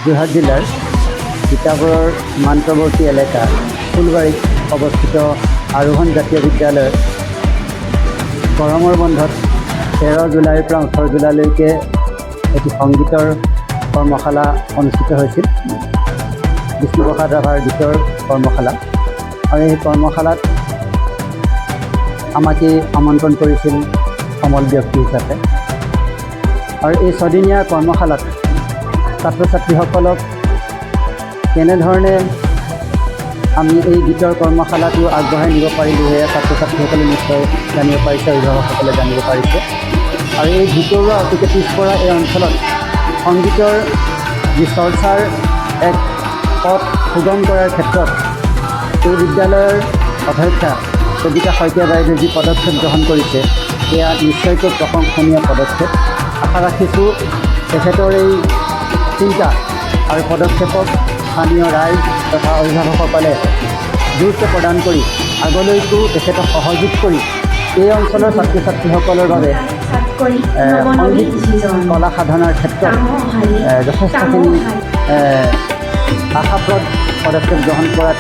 যোৰহাট জিলাৰ তিতাবৰৰ সীমান্তৱৰ্তী এলেকা ফুলবাৰীত অৱস্থিত আৰোহণ জাতীয় বিদ্যালয়ত গৰমৰ বন্ধত 13 জুলাইৰ পৰা 18 জুলাইলৈকে এটি সংগীতৰ কৰ্মশালা অনুষ্ঠিত হৈছিল। বিষ্ণুপ্ৰসাদ ৰাভাৰ গীতৰ কৰ্মশালা। আৰু এই কৰ্মশালাত আমাকে আমন্ত্ৰণ কৰিছিল সমল ব্যক্তি হিচাপে। আৰু এই ছদিনীয়া কৰ্মশালাত ছাত্ৰ ছাত্ৰীসকলক কেনেধৰণে আমি এই গীতৰ কৰ্মশালাটো আগবঢ়াই নিব পাৰিলোঁ, সেয়া ছাত্ৰ ছাত্ৰীসকলে নিশ্চয় জানিব পাৰিছে, অভিভাৱকসকলে জানিব পাৰিছে। আৰু এই ভিতৰুৱা অতিকে পিছপৰা এই অঞ্চলত সংগীতৰ যি চৰ্চাৰ এক পথ সুগম কৰাৰ ক্ষেত্ৰত এই বিদ্যালয়ৰ অধ্যক্ষা কবিতা শইকীয়া বাইদেৱে যি পদক্ষেপ গ্ৰহণ কৰিছে, সেয়া নিশ্চয়কৈ প্ৰশংসনীয় পদক্ষেপ। আশা ৰাখিছোঁ তেখেতৰ এই চিন্তা আৰু পদক্ষেপক স্থানীয় ৰাইজ তথা অভিভাৱকসকলে গুৰুত্ব প্ৰদান কৰি আগলৈকো তেখেতক সহযোগ কৰি এই অঞ্চলৰ ছাত্ৰ ছাত্ৰীসকলৰ বাবে সংগীত কলা সাধনাৰ ক্ষেত্ৰত যথেষ্টখিনি আশাপ্ৰদ পদক্ষেপ গ্ৰহণ কৰাত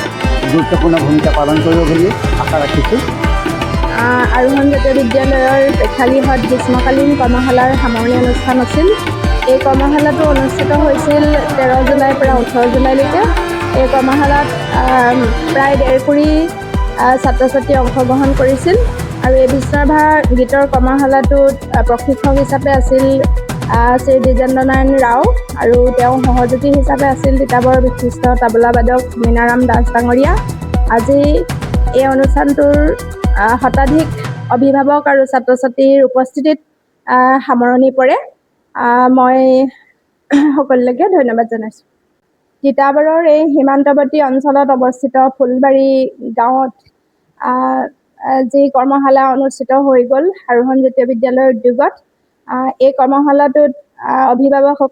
গুৰুত্বপূৰ্ণ ভূমিকা পালন কৰিব বুলি আশা ৰাখিছোঁ। আৰোহণ জাতীয় বিদ্যালয়ৰ প্ৰেক্ষাগৃহত গ্ৰীষ্মকালীন কৰ্মশালাৰ সামৰণি অনুষ্ঠান আছিল। এই কৰ্মশালাটো অনুষ্ঠিত হৈছিল 13 জুলাইৰ পৰা 18 জুলাইলৈকে। এই কৰ্মশালাত প্ৰায় 1.5 কুৰি ছাত্ৰ ছাত্ৰীয়ে অংশগ্ৰহণ কৰিছিল। আৰু এই বিষ্ণুৰাভা গীতৰ কৰ্মশালাটোত প্ৰশিক্ষক হিচাপে আছিল শ্ৰী দ্বিজেন্দ্ৰনাৰায়ণ ৰাও, আৰু তেওঁ সহযোগী হিচাপে আছিল তিতাবৰ বিশিষ্ট তাবলাবাদক মীনাৰাম দাস ডাঙৰীয়া। আজি এই অনুষ্ঠানটোৰ শতাধিক অভিভাৱক আৰু ছাত্ৰ ছাত্ৰীৰ উপস্থিতিত সামৰণি পৰে। মই সকলোকে ধন্যবাদ জনাইছোঁ। তিতাবৰৰ এই সীমান্তৱৰ্তী অঞ্চলত অৱস্থিত ফুলবাৰী গাঁৱত যি কৰ্মশালা অনুষ্ঠিত হৈ গ'ল আৰোহণ জাতীয় বিদ্যালয়ৰ উদ্যোগত, এই কৰ্মশালাটোত অভিভাৱক